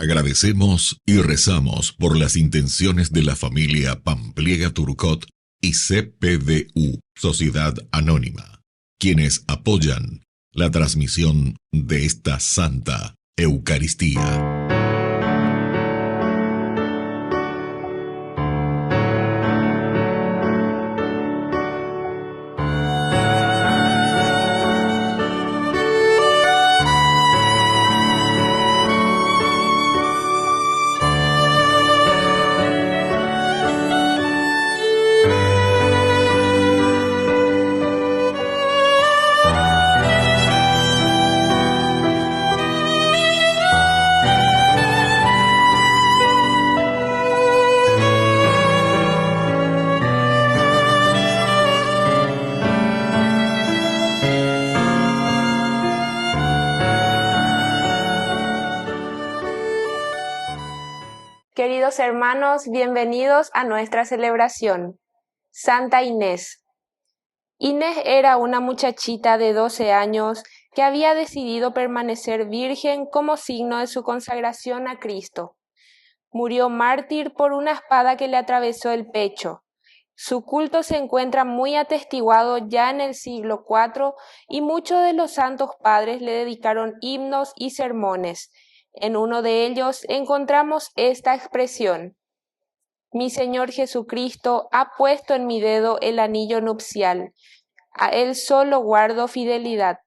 Agradecemos y rezamos por las intenciones de la familia Pampliega Turcot y CPDU, Sociedad Anónima, quienes apoyan la transmisión de esta Santa Eucaristía. Queridos hermanos, bienvenidos a nuestra celebración. Santa Inés. Inés era una muchachita de 12 años que había decidido permanecer virgen como signo de su consagración a Cristo. Murió mártir por una espada que le atravesó el pecho. Su culto se encuentra muy atestiguado ya en el siglo IV y muchos de los santos padres le dedicaron himnos y sermones. En uno de ellos encontramos esta expresión: Mi Señor Jesucristo ha puesto en mi dedo el anillo nupcial. A Él solo guardo fidelidad.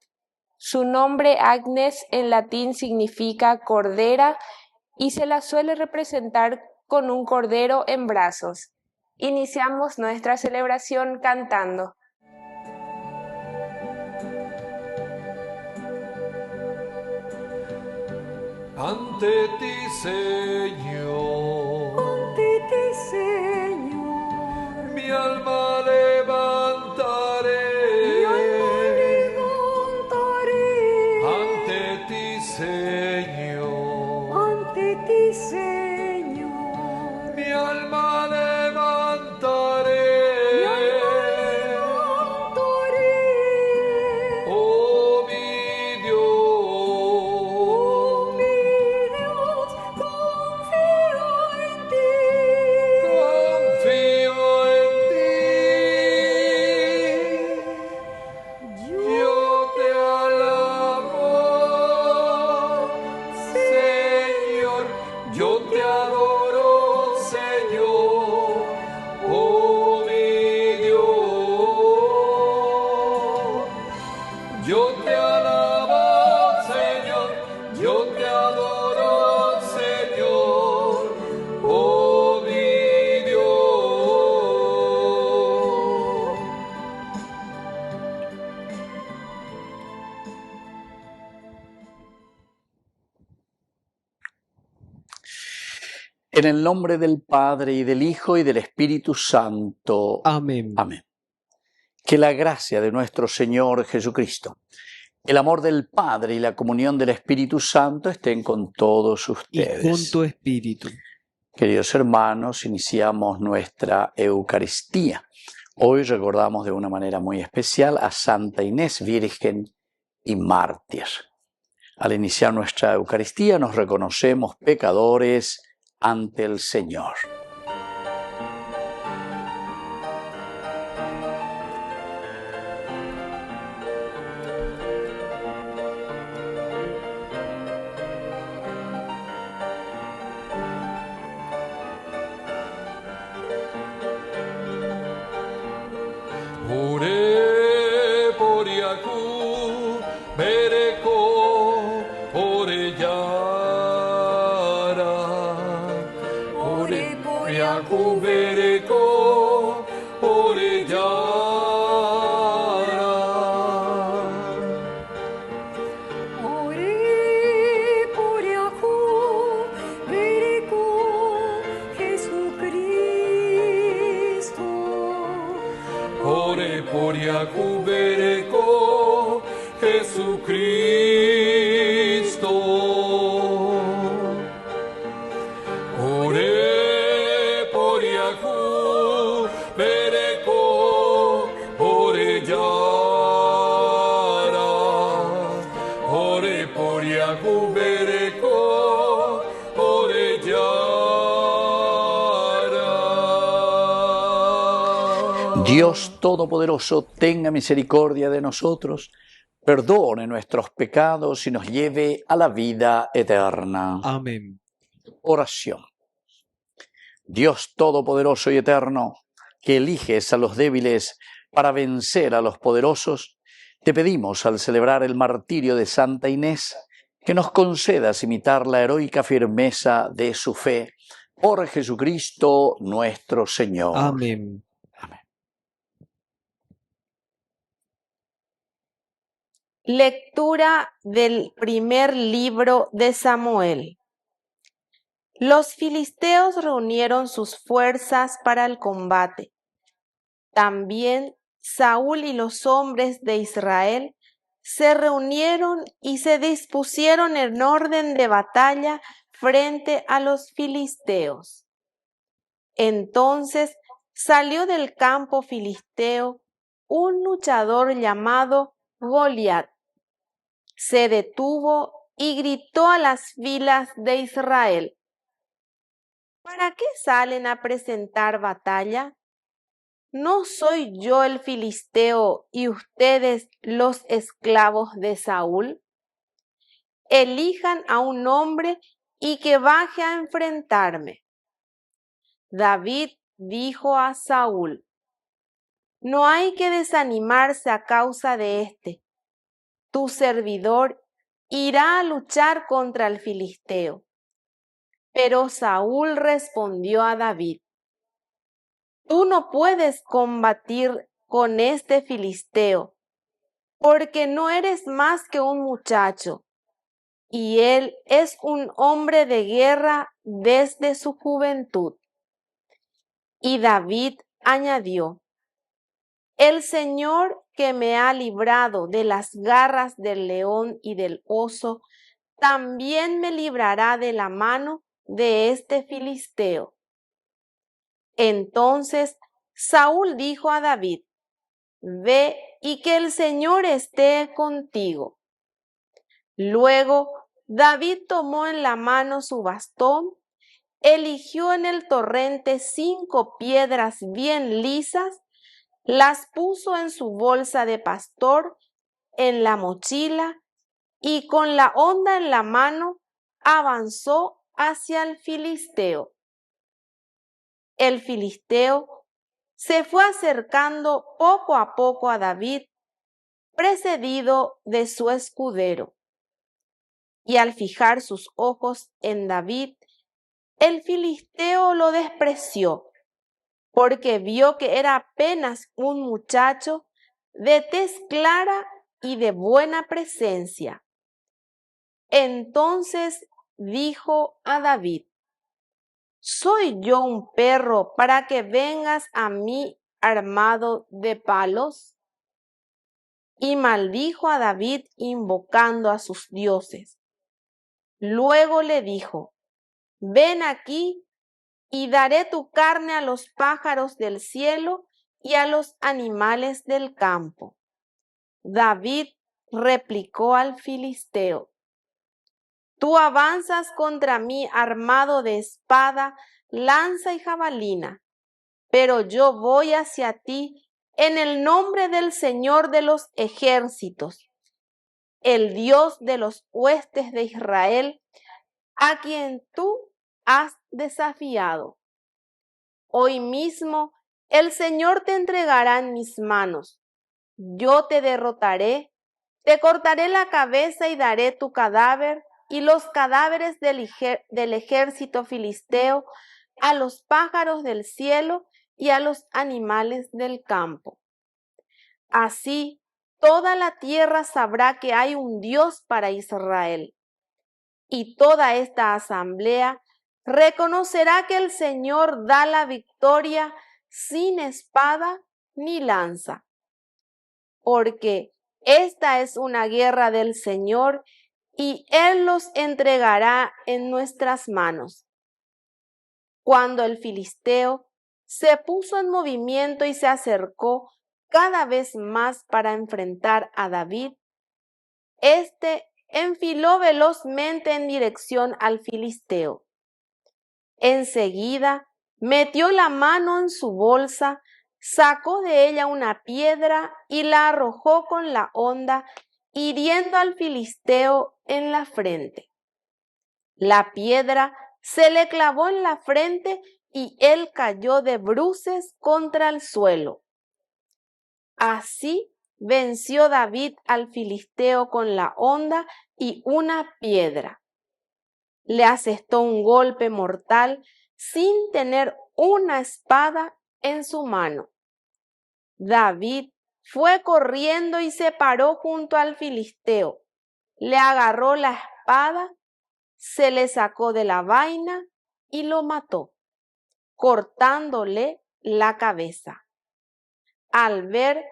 Su nombre Agnes en latín significa cordera y se la suele representar con un cordero en brazos. Iniciamos nuestra celebración cantando. Ante ti, Señor, ante ti, Señor, mi alma levantaré. mi alma levantaré. Ante ti, Señor, ante ti, Señor, mi alma levantaré. mi alma levantaré. Oh, mi Dios, Mi Dios, confío en ti. confío en ti. Yo te alabo, Señor. Yo te adoro, Señor. Oh, mi Dios. Yo te alabo, Señor. Yo te adoro, Señor. Oh, mi Dios. En el nombre del Padre, y del Hijo, y del Espíritu Santo. Amén. Amén. Que la gracia de nuestro Señor Jesucristo, el amor del Padre y la comunión del Espíritu Santo estén con todos Y ustedes. con tu espíritu. Queridos hermanos, iniciamos nuestra Eucaristía. Hoy recordamos de una manera muy especial a Santa Inés, Virgen y Mártir. Al iniciar nuestra Eucaristía nos reconocemos pecadores ante el Señor. Ore por Yaku, Bereko, Orellana. Ore por Yaku, Bereko, Orellana. Ore por Jacob, Verico, Jesucristo. Ore por Yaku, Bereko, Jesucristo. Ore por Yaku, Bereko, Orellana. Ore por Yaku, Bereko, Dios Todopoderoso, tenga misericordia de nosotros, perdone nuestros pecados y nos lleve a la vida eterna. Amén. Oración. Dios Todopoderoso y Eterno, que eliges a los débiles para vencer a los poderosos, te pedimos al celebrar el martirio de Santa Inés, que nos concedas imitar la heroica firmeza de su fe. Por Jesucristo nuestro Señor. Amén. Amén. Lectura del primer libro de Samuel. Los filisteos reunieron sus fuerzas para el combate. También Saúl y los hombres de Israel se reunieron y se dispusieron en orden de batalla frente a los filisteos. Entonces salió del campo filisteo un luchador llamado Goliat. Se detuvo y gritó a las filas de Israel: ¿Para qué salen a presentar batalla? ¿No soy yo el filisteo y ustedes los esclavos de Saúl? Elijan a un hombre y que baje a enfrentarme. David dijo a Saúl: No hay que desanimarse a causa de este. Tu servidor irá a luchar contra el filisteo. Pero Saúl respondió a David: Tú no puedes combatir con este filisteo, porque no eres más que un muchacho, y él es un hombre de guerra desde su juventud. Y David añadió: El Señor que me ha librado de las garras del león y del oso, también me librará de la mano de este filisteo. Entonces Saúl dijo a David: Ve y que el Señor esté contigo. Luego David tomó en la mano su bastón, eligió en el torrente 5 piedras bien lisas, las puso en su bolsa de pastor, en la mochila, y con la honda en la mano avanzó hacia el filisteo. El filisteo se fue acercando poco a poco a David, precedido de su escudero. Y al fijar sus ojos en David, el filisteo lo despreció, porque vio que era apenas un muchacho de tez clara y de buena presencia. Entonces dijo a David: ¿Soy yo un perro para que vengas a mí armado de palos? Y maldijo a David invocando a sus dioses. Luego le dijo: Ven aquí y daré tu carne a los pájaros del cielo y a los animales del campo. David replicó al filisteo: Tú avanzas contra mí armado de espada, lanza y jabalina, pero yo voy hacia ti en el nombre del Señor de los ejércitos, el Dios de los huestes de Israel, a quien tú has desafiado. Hoy mismo el Señor te entregará en mis manos. Yo te derrotaré, te cortaré la cabeza y daré tu cadáver y los cadáveres del ejército filisteo a los pájaros del cielo y a los animales del campo. Así toda la tierra sabrá que hay un Dios para Israel. Y toda esta asamblea reconocerá que el Señor da la victoria sin espada ni lanza. Porque esta es una guerra del Señor y Él los entregará en nuestras manos. Cuando el filisteo se puso en movimiento y se acercó cada vez más para enfrentar a David, éste enfiló velozmente en dirección al filisteo. Enseguida metió la mano en su bolsa, sacó de ella una piedra y la arrojó con la honda, hiriendo al filisteo en la frente. La piedra se le clavó en la frente y él cayó de bruces contra el suelo. Así venció David al filisteo con la honda y una piedra. Le asestó un golpe mortal sin tener una espada en su mano. David fue corriendo y se paró junto al filisteo. Le agarró la espada, se le sacó de la vaina y lo mató, cortándole la cabeza. Al ver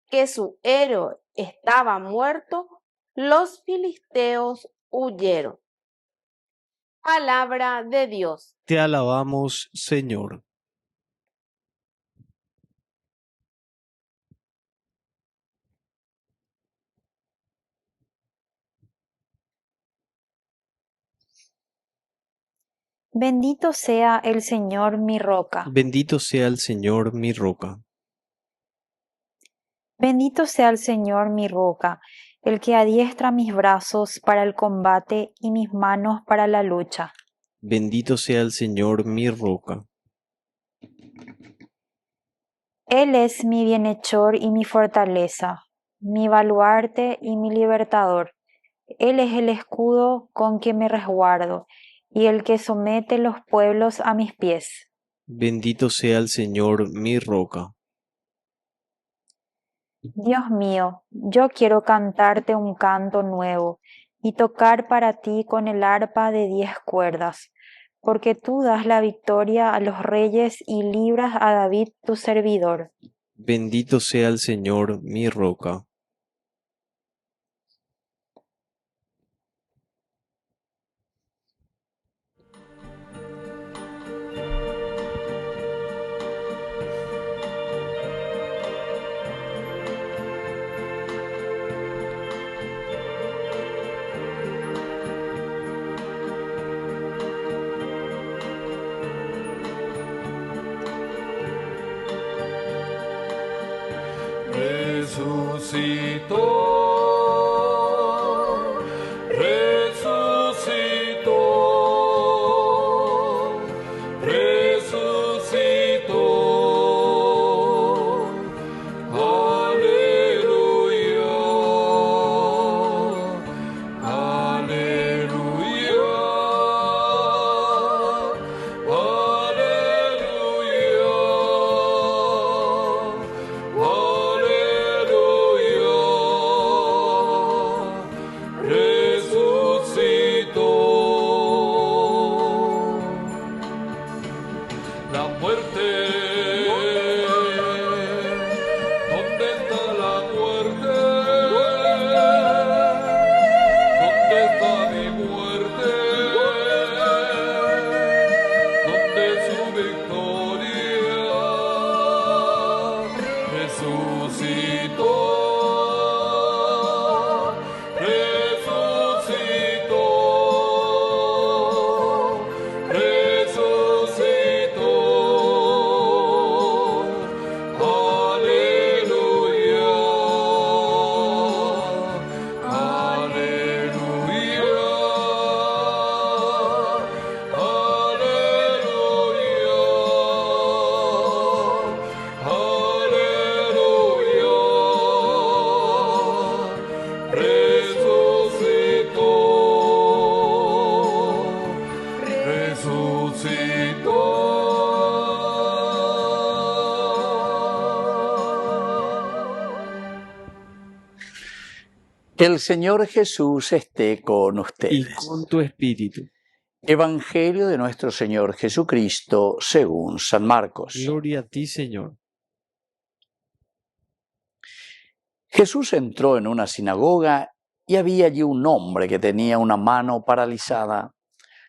que su héroe estaba muerto, los filisteos huyeron. Palabra de Dios. Te alabamos, Señor. Bendito sea el Señor mi roca. Bendito sea el Señor mi roca. Bendito sea el Señor mi roca, el que adiestra mis brazos para el combate y mis manos para la lucha. Bendito sea el Señor mi roca. Él es mi bienhechor y mi fortaleza, mi baluarte y mi libertador. Él es el escudo con que me resguardo y el que somete los pueblos a mis pies. Bendito sea el Señor mi roca. Dios mío, yo quiero cantarte un canto nuevo y tocar para ti con el arpa de 10 cuerdas, porque tú das la victoria a los reyes y libras a David tu servidor. Bendito sea el Señor mi roca. Resucitó, resucitó. Aleluya, aleluya, la muerte. ¿Dónde está la muerte? ¿Dónde está mi muerte? ¿Dónde su victoria? Resucitó, resucitó, resucitó. Aleluya, aleluya, aleluya, resucitó, Que el Señor Jesús esté con Y ustedes. con tu espíritu. Evangelio de nuestro Señor Jesucristo según San Marcos. Gloria a ti, Señor. Jesús entró en una sinagoga y había allí un hombre que tenía una mano paralizada.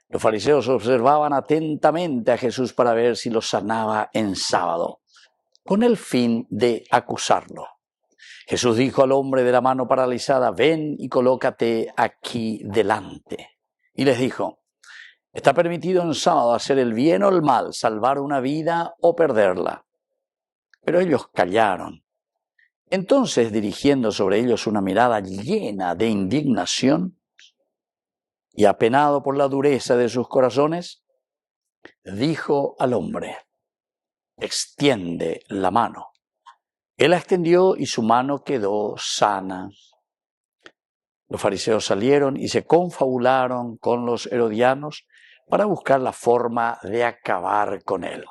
Los fariseos observaban atentamente a Jesús para ver si lo sanaba en sábado, con el fin de acusarlo. Jesús dijo al hombre de la mano paralizada: ven y colócate aquí delante. Y les dijo: está permitido en sábado hacer el bien o el mal, salvar una vida o perderla. pero ellos callaron. Entonces, dirigiendo sobre ellos una mirada llena de indignación y apenado por la dureza de sus corazones, dijo al hombre: extiende la mano. Él la extendió y su mano quedó sana. Los fariseos salieron y se confabularon con los herodianos para buscar la forma de acabar con él.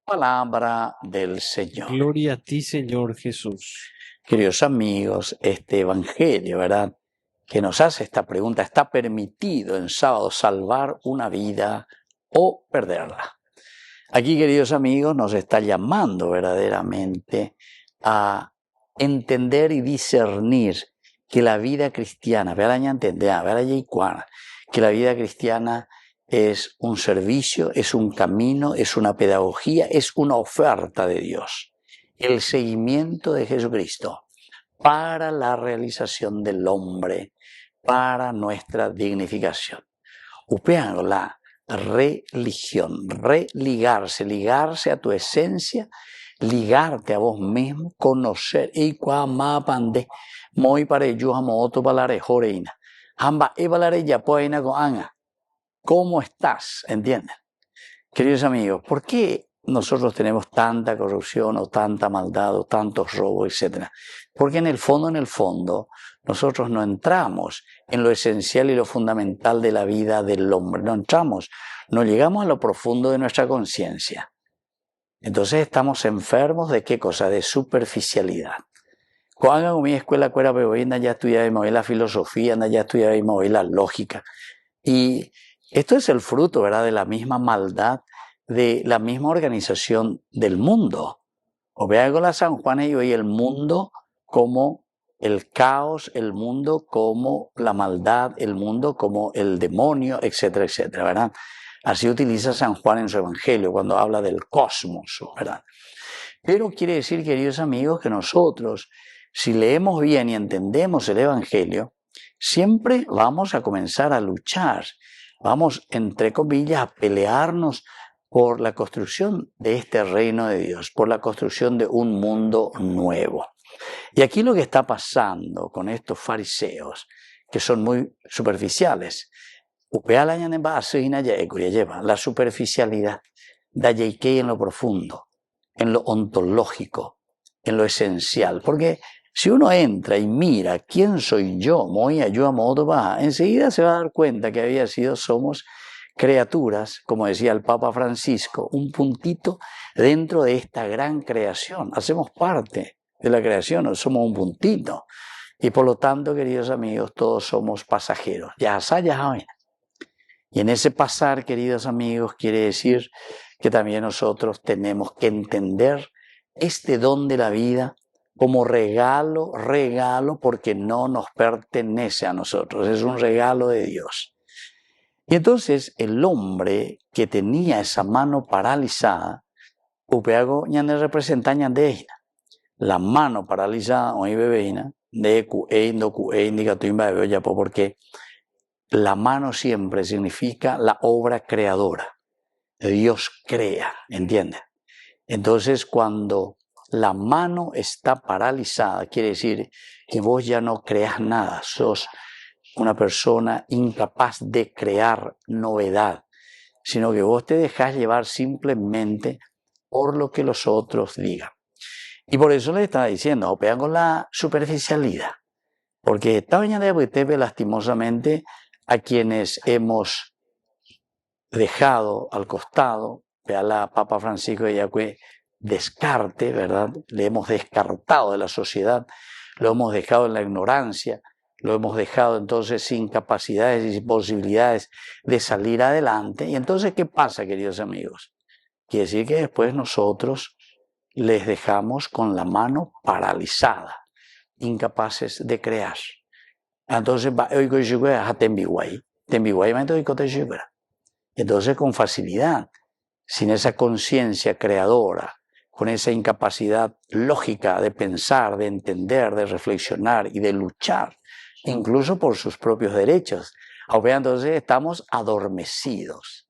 Palabra del Señor. Gloria a ti, Señor Jesús. Queridos amigos, este evangelio, ¿verdad?, que nos hace esta pregunta: ¿está permitido en sábado salvar una vida o perderla? Aquí, queridos amigos, nos está llamando verdaderamente a entender y discernir que la vida cristiana, que la vida cristiana es un servicio, es un camino, es una pedagogía, es una oferta de Dios. El seguimiento de Jesucristo para la realización del hombre, para nuestra dignificación. La religión, ligarse a tu esencia, ligarte a vos mismo, conocer. ¿Cómo estás? ¿Entienden? Queridos amigos, ¿por qué nosotros tenemos tanta corrupción o tanta maldad o tantos robos, etcétera? Porque en el fondo, nosotros no entramos en lo esencial y lo fundamental de la vida del hombre. No llegamos a lo profundo de nuestra conciencia. Entonces estamos enfermos ¿de qué cosa? De superficialidad. Cuando mi escuela ya estudiamos la filosofía, ya estudiamos la lógica. Y esto es el fruto, ¿verdad?, de la misma maldad, de la misma organización del mundo. O vea con la San Juan y hoy el mundo como el caos, el mundo como la maldad, el mundo como el demonio, etcétera, etcétera, ¿verdad? Así utiliza San Juan en su Evangelio cuando habla del cosmos, ¿verdad? Pero quiere decir, queridos amigos, que nosotros, si leemos bien y entendemos el Evangelio, siempre vamos a comenzar a luchar. Vamos, entre comillas, a pelearnos por la construcción de este reino de Dios, por la construcción de un mundo nuevo. Y aquí lo que está pasando con estos fariseos, que son muy superficiales, la superficialidad, en lo profundo, en lo ontológico, en lo esencial. Porque si uno entra y mira quién soy yo, enseguida se va a dar cuenta que somos criaturas, como decía el Papa Francisco, un puntito dentro de esta gran creación. Hacemos parte de la creación, no somos un puntito. Y por lo tanto, queridos amigos, todos somos pasajeros. Y en ese pasar, queridos amigos, quiere decir que también nosotros tenemos que entender este don de la vida como regalo, porque no nos pertenece a nosotros, es un regalo de Dios. Y entonces el hombre que tenía esa mano paralizada, la mano paralizada, porque la mano siempre significa la obra creadora. Dios crea, ¿entienden? Entonces cuando la mano está paralizada, quiere decir que vos ya no creas nada, sos una persona incapaz de crear novedad, sino que vos te dejás llevar simplemente por lo que los otros digan. Y por eso le estaba diciendo, operan con la superficialidad, porque esta mañana lastimosamente a quienes hemos dejado al costado, vea la Papa Francisco de Yahweh, descarte, ¿verdad? Le hemos descartado de la sociedad, lo hemos dejado en la ignorancia, lo hemos dejado entonces sin capacidades y sin posibilidades de salir adelante. Y entonces, ¿qué pasa, queridos amigos? Quiere decir que después nosotros les dejamos con la mano paralizada, incapaces de crear. Entonces, entonces con facilidad, sin esa conciencia creadora, con esa incapacidad lógica de pensar, de entender, de reflexionar y de luchar, incluso por sus propios derechos. Entonces estamos adormecidos.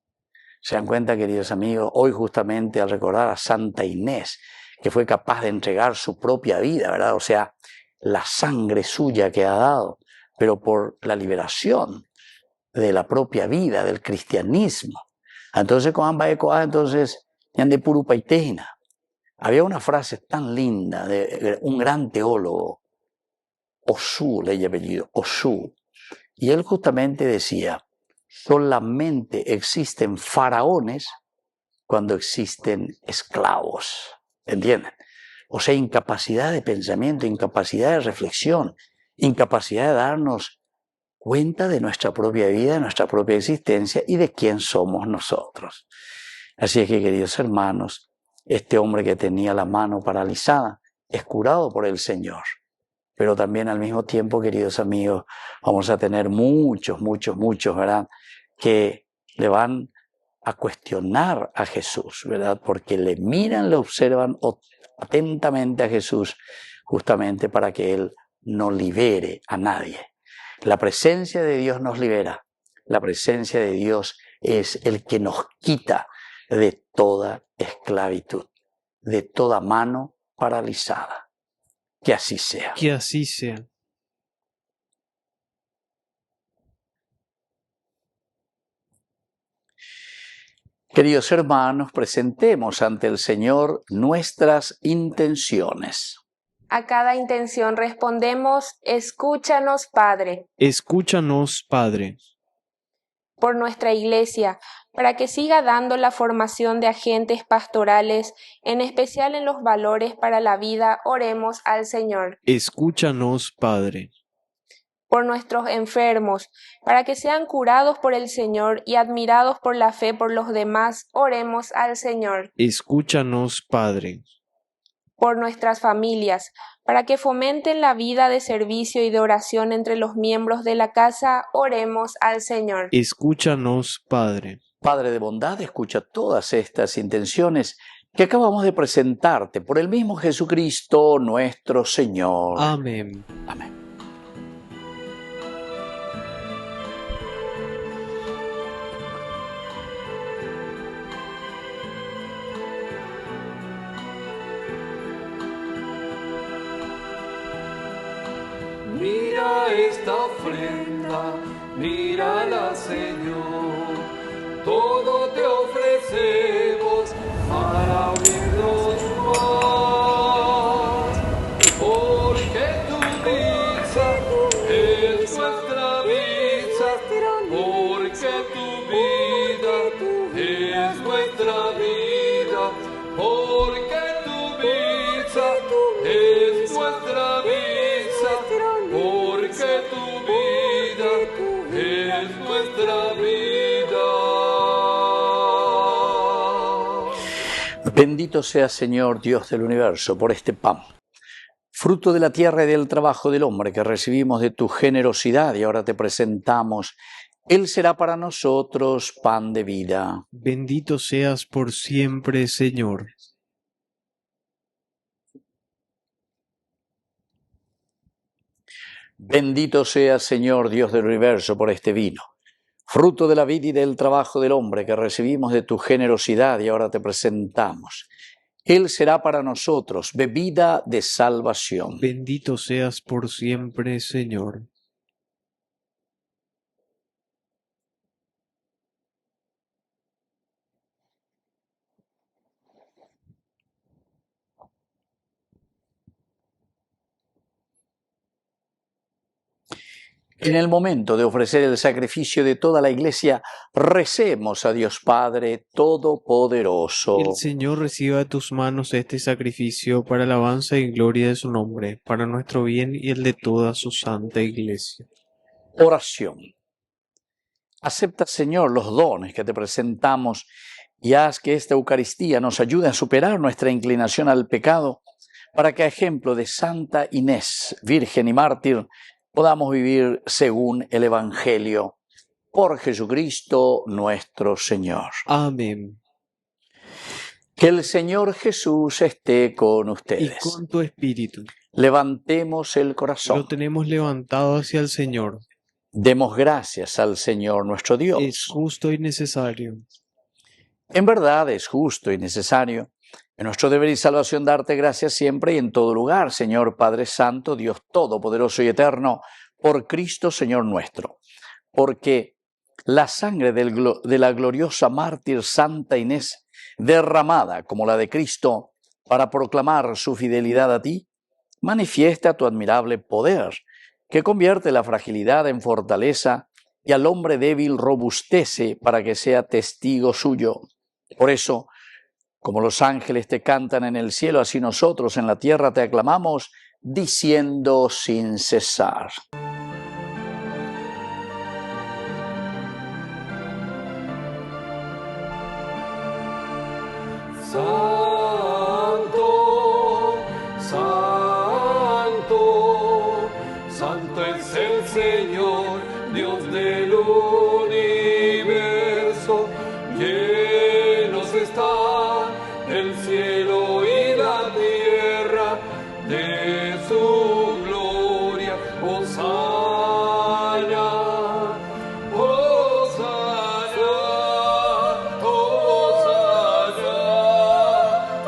Se dan cuenta, queridos amigos, hoy justamente al recordar a Santa Inés, que fue capaz de entregar su propia vida, ¿verdad? O sea, la sangre suya que ha dado, pero por la liberación de la propia vida, del cristianismo. Entonces, entonces, de Purupaitena. Había una frase tan linda de un gran teólogo, Osú, leí apellido, Osú, y él justamente decía, solamente existen faraones cuando existen esclavos, ¿entienden? O sea, incapacidad de pensamiento, incapacidad de reflexión, incapacidad de darnos cuenta de nuestra propia vida, de nuestra propia existencia y de quién somos nosotros. Así es que, queridos hermanos, este hombre que tenía la mano paralizada es curado por el Señor. Pero también al mismo tiempo, queridos amigos, vamos a tener muchos, ¿verdad?, que le van a cuestionar a Jesús, ¿verdad? Porque le miran, le observan atentamente a Jesús, justamente para que Él no libere a nadie. La presencia de Dios nos libera. La presencia de Dios es el que nos quita de toda esclavitud, de toda mano paralizada. Que así sea. Que así sea. Queridos hermanos, presentemos ante el Señor nuestras intenciones. A cada intención respondemos, escúchanos, Padre, Escúchanos, Padre, por nuestra Iglesia, para que siga dando la formación de agentes pastorales, en especial en los valores para la vida, oremos al Señor. escúchanos, Padre, Por nuestros enfermos, para que sean curados por el Señor y admirados por la fe por los demás, oremos al Señor. escúchanos, Padre, Por nuestras familias, para que fomenten la vida de servicio y de oración entre los miembros de la casa, oremos al Señor. escúchanos, Padre. Padre de bondad, escucha todas estas intenciones que acabamos de presentarte por el mismo Jesucristo nuestro Señor. Amén. Amén. Mira esta ofrenda, mírala, Señor. Todo te ofrecemos para unirnos más. Porque tu vida es nuestra vida. Porque tu vida es nuestra vida. Porque tu vida es nuestra vida. Porque tu vida es nuestra vida. Bendito sea, Señor, Dios del universo, por este pan, fruto de la tierra y del trabajo del hombre que recibimos de tu generosidad y ahora te presentamos. Él será para nosotros pan de vida. Bendito seas por siempre, Señor. Bendito sea, Señor, Dios del universo, por este vino, fruto de la vida y del trabajo del hombre que recibimos de tu generosidad y ahora te presentamos. Él será para nosotros bebida de salvación. Bendito seas por siempre, Señor. En el momento de ofrecer el sacrificio de toda la Iglesia, recemos a Dios Padre Todopoderoso. El Señor reciba de tus manos este sacrificio para alabanza y gloria de su nombre, para nuestro bien y el de toda su santa Iglesia. Oración. Acepta, Señor, los dones que te presentamos y haz que esta Eucaristía nos ayude a superar nuestra inclinación al pecado, para que a ejemplo de Santa Inés, Virgen y Mártir, podamos vivir según el Evangelio. Por Jesucristo nuestro Señor. Amén. Que el Señor Jesús esté con Y ustedes. con tu espíritu. Levantemos el corazón. Lo tenemos levantado hacia el Señor. Demos gracias al Señor nuestro Dios. Es justo y necesario. En verdad es justo y necesario, en nuestro deber y salvación, darte gracias siempre y en todo lugar, Señor Padre Santo, Dios Todopoderoso y Eterno, por Cristo Señor nuestro, porque la sangre de la gloriosa mártir Santa Inés, derramada como la de Cristo para proclamar su fidelidad a ti, manifiesta tu admirable poder, que convierte la fragilidad en fortaleza y al hombre débil robustece para que sea testigo suyo. Por eso, como los ángeles te cantan en el cielo, así nosotros en la tierra te aclamamos, diciendo sin cesar. Santo, santo, santo es el Señor, Dios del universo. Llenos está el cielo y la tierra de su gloria. Hosana, Hosana, Hosana,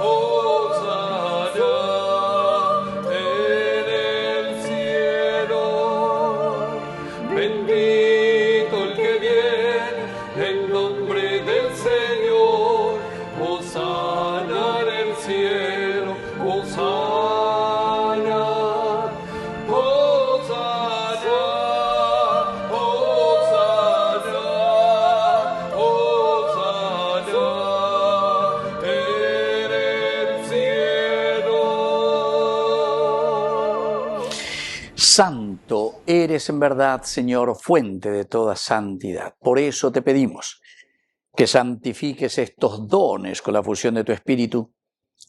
Hosana en el cielo. Bendito el que viene en nombre del Señor. Hosana en el cielo. Hosana, Hosana, Hosana, Hosana en el cielo. Santo eres en verdad, Señor, fuente de toda santidad. Por eso te pedimos que santifiques estos dones con la fusión de tu Espíritu,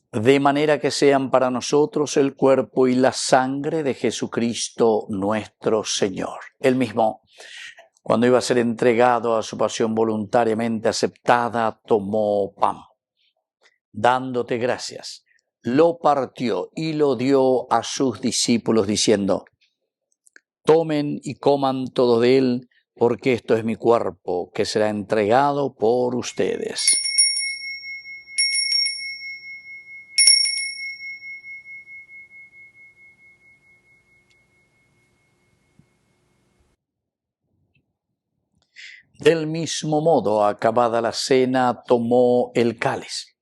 de manera que sean para nosotros el cuerpo y la sangre de Jesucristo nuestro Señor. Él mismo, cuando iba a ser entregado a su pasión voluntariamente aceptada, tomó pan. Dándote gracias, lo partió y lo dio a sus discípulos diciendo: tomen y coman todos de él, porque esto es mi cuerpo, que será entregado por ustedes. Del mismo modo, acabada la cena, tomó el cáliz.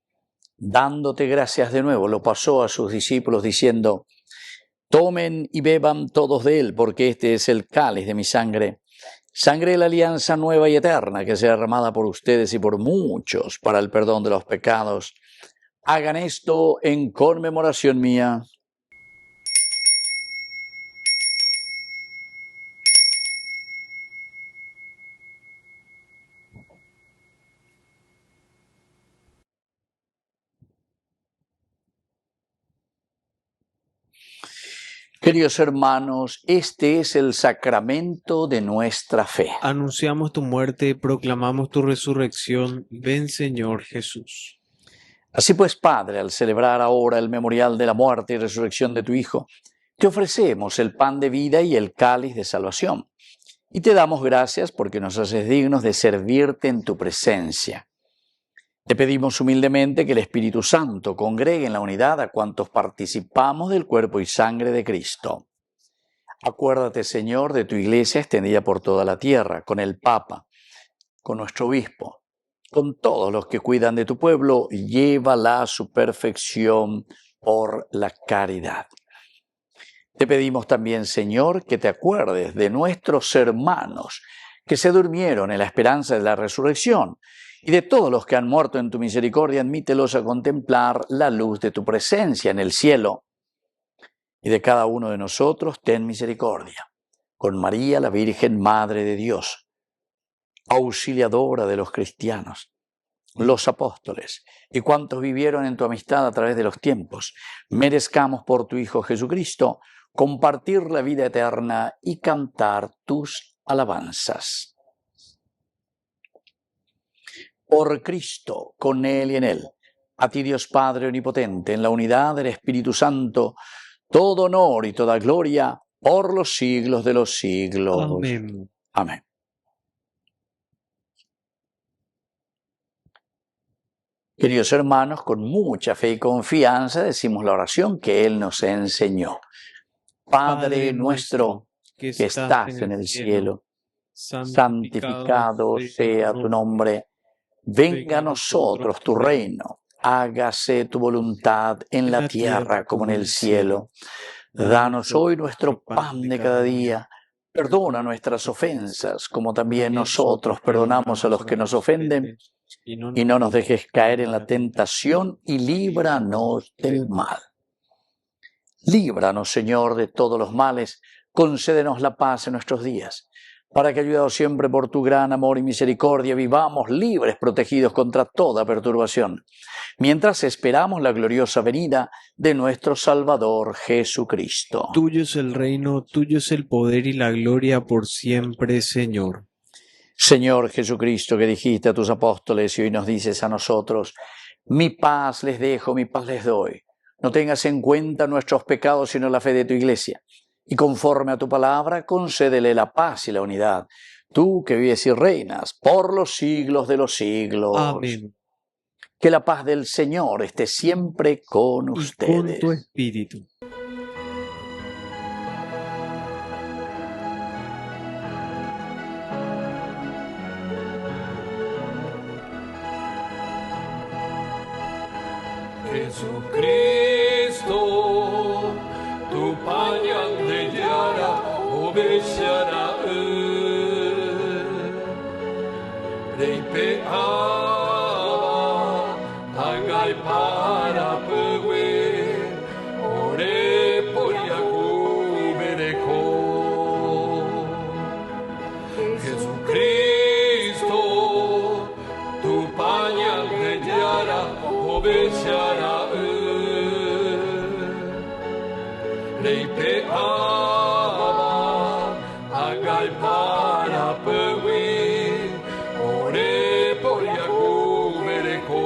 Dándote gracias de nuevo, lo pasó a sus discípulos diciendo: tomen y beban todos de él, porque este es el cáliz de mi sangre, sangre de la alianza nueva y eterna, que será derramada por ustedes y por muchos para el perdón de los pecados. Hagan esto en conmemoración mía. Queridos hermanos, este es el sacramento de nuestra fe. Anunciamos tu muerte, proclamamos tu resurrección. Ven, Señor Jesús. Así pues, Padre, al celebrar ahora el memorial de la muerte y resurrección de tu Hijo, te ofrecemos el pan de vida y el cáliz de salvación. Y te damos gracias porque nos haces dignos de servirte en tu presencia. Te pedimos humildemente que el Espíritu Santo congregue en la unidad a cuantos participamos del cuerpo y sangre de Cristo. Acuérdate, Señor, de tu Iglesia extendida por toda la tierra, con el Papa, con nuestro Obispo, con todos los que cuidan de tu pueblo, llévala a su perfección por la caridad. Te pedimos también, Señor, que te acuerdes de nuestros hermanos que se durmieron en la esperanza de la resurrección, y de todos los que han muerto en tu misericordia, admítelos a contemplar la luz de tu presencia en el cielo. Y de cada uno de nosotros, ten misericordia. Con María, la Virgen Madre de Dios, auxiliadora de los cristianos, los apóstoles y cuantos vivieron en tu amistad a través de los tiempos, merezcamos por tu Hijo Jesucristo compartir la vida eterna y cantar tus alabanzas. Por Cristo, con Él y en Él, a ti Dios Padre Omnipotente, en la unidad del Espíritu Santo, todo honor y toda gloria por los siglos de los siglos. Amén. Amén. Queridos hermanos, con mucha fe y confianza decimos la oración que Él nos enseñó. Padre nuestro que estás en el cielo, santificado sea tu nombre. Venga a nosotros tu reino. Hágase tu voluntad en la tierra como en el cielo. Danos hoy nuestro pan de cada día. Perdona nuestras ofensas, como también nosotros perdonamos a los que nos ofenden. Y no nos dejes caer en la tentación y líbranos del mal. Líbranos, Señor, de todos los males. Concédenos la paz en nuestros días, para que, ayudados siempre por tu gran amor y misericordia, vivamos libres, protegidos contra toda perturbación, mientras esperamos la gloriosa venida de nuestro Salvador Jesucristo. Tuyo es el reino, tuyo es el poder y la gloria por siempre, Señor. Señor Jesucristo, que dijiste a tus apóstoles y hoy nos dices a nosotros, mi paz les dejo, mi paz les doy. No tengas en cuenta nuestros pecados, sino la fe de tu Iglesia. Y conforme a tu palabra, concédele la paz y la unidad. Tú que vives y reinas por los siglos de los siglos. Amén. Que la paz del Señor esté siempre con Y ustedes. con tu espíritu. Jesucristo, tu pañandellara obeşara reipe angay para pewe ore poyaku bereko. Jesucristo, tu pañandellara obeşara reipe angay para pewe ore poyaku bereko.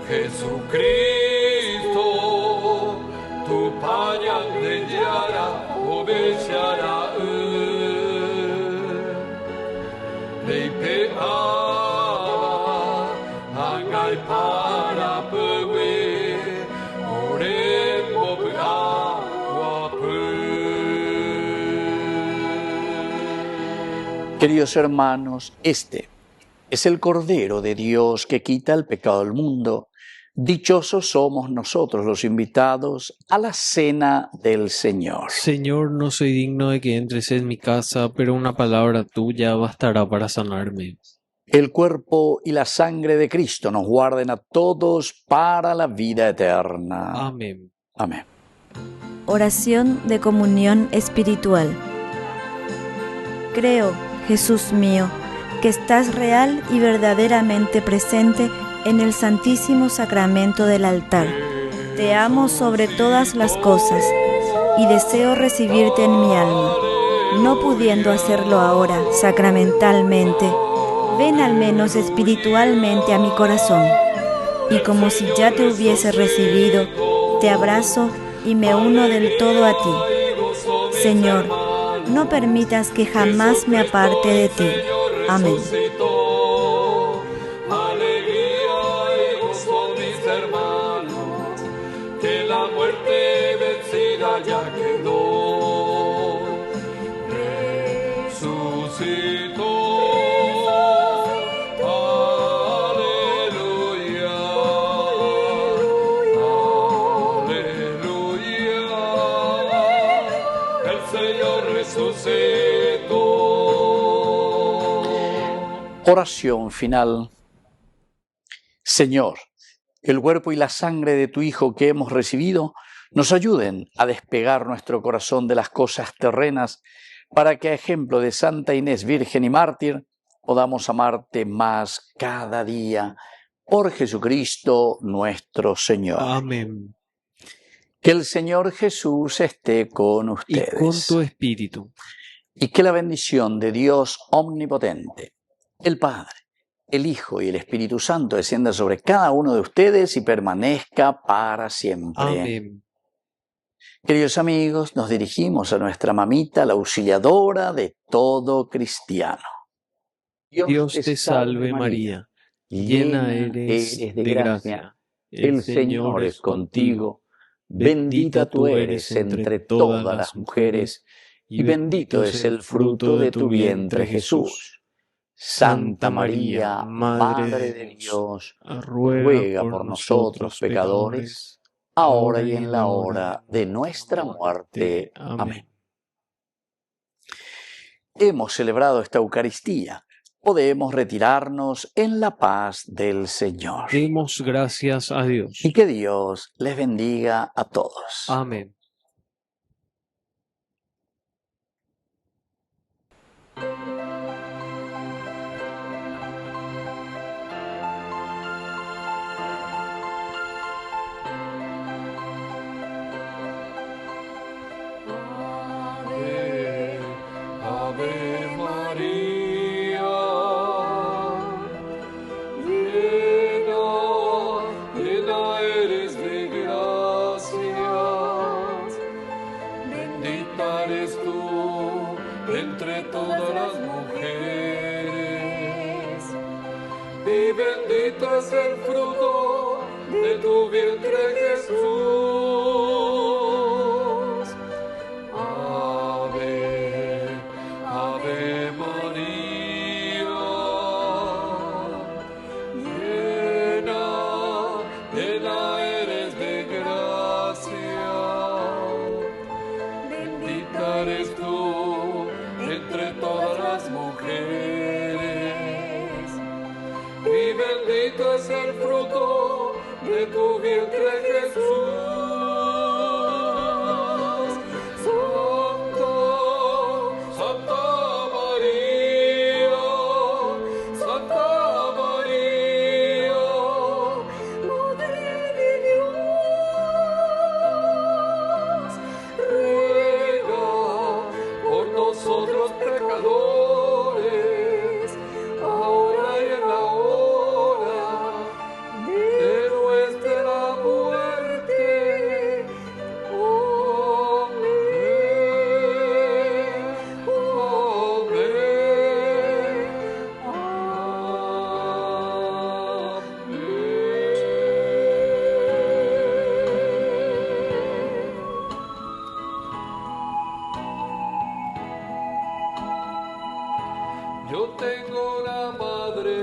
Jesucristo, tu pañandellara obeşara reipe angay para pewe ore bobu aguapu. Queridos hermanos, este es el Cordero de Dios que quita el pecado del mundo. Dichosos somos nosotros los invitados a la cena del Señor. Señor, no soy digno de que entres en mi casa, pero una palabra tuya bastará para sanarme. El cuerpo y la sangre de Cristo nos guarden a todos para la vida eterna. Amén. Amén. Oración de comunión espiritual. Creo, Jesús mío, que estás real y verdaderamente presente en el Santísimo Sacramento del altar. Te amo sobre todas las cosas y deseo recibirte en mi alma. No pudiendo hacerlo ahora sacramentalmente, ven al menos espiritualmente a mi corazón. Y como si ya te hubiese recibido, te abrazo y me uno del todo a ti. Señor, no permitas que jamás me aparte de ti. Amén. Alegría y gozo, mis hermanos, que la muerte vencida ya quedó. Resucitó. Aleluya. Aleluya. El Señor resucitó. Oración final. Señor, que el cuerpo y la sangre de tu Hijo que hemos recibido nos ayuden a despegar nuestro corazón de las cosas terrenas, para que a ejemplo de Santa Inés, Virgen y Mártir, podamos amarte más cada día. Por Jesucristo nuestro Señor. Amén. Que el Señor Jesús esté con Y ustedes. con tu espíritu. Y que la bendición de Dios omnipotente, el Padre, el Hijo y el Espíritu Santo descienda sobre cada uno de ustedes y permanezca para siempre. Amén. Queridos amigos, nos dirigimos a nuestra mamita, la auxiliadora de todo cristiano. Dios te salve María, llena eres de gracia. El Señor es contigo. Bendita tú eres entre todas las mujeres, y bendito es el fruto de tu vientre, Jesús. Santa María, Madre de Dios, ruega por nosotros pecadores, ahora y en la hora de nuestra muerte. Amén. Hemos celebrado esta Eucaristía. Podemos retirarnos en la paz del Señor. Demos gracias a Dios. Y que Dios les bendiga a todos. Amén. Ave María, llena, llena eres de gracia, bendita eres tú entre todas las mujeres, y bendito es el fruto de tu vientre, Jesús. Ave María, llena, llena eres de gracia, bendita eres tú entre todas las mujeres, y bendito es el fruto de tu vientre, Jesús. Nosotros pecadores, ahora y en la hora de nuestra muerte. Yo tengo una madre,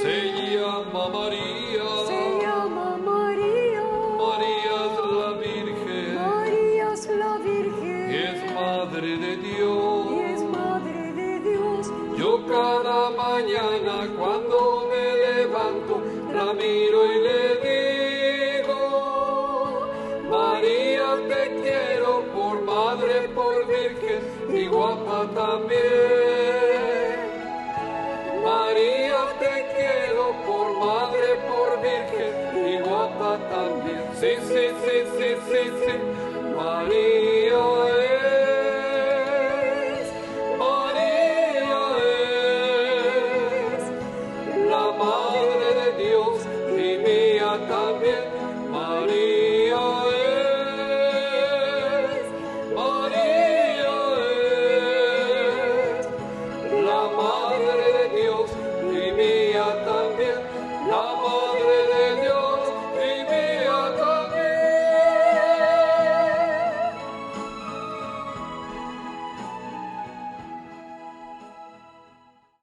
se llama María, María es la Virgen, y es Madre de Dios. Yo cada mañana cuando me levanto, la miro y le digo, María te quiero por Madre, por Virgen, y guapa también. María te quiero por Madre, por Virgen, y guapa también. Sí, sí, sí, sí, sí, sí.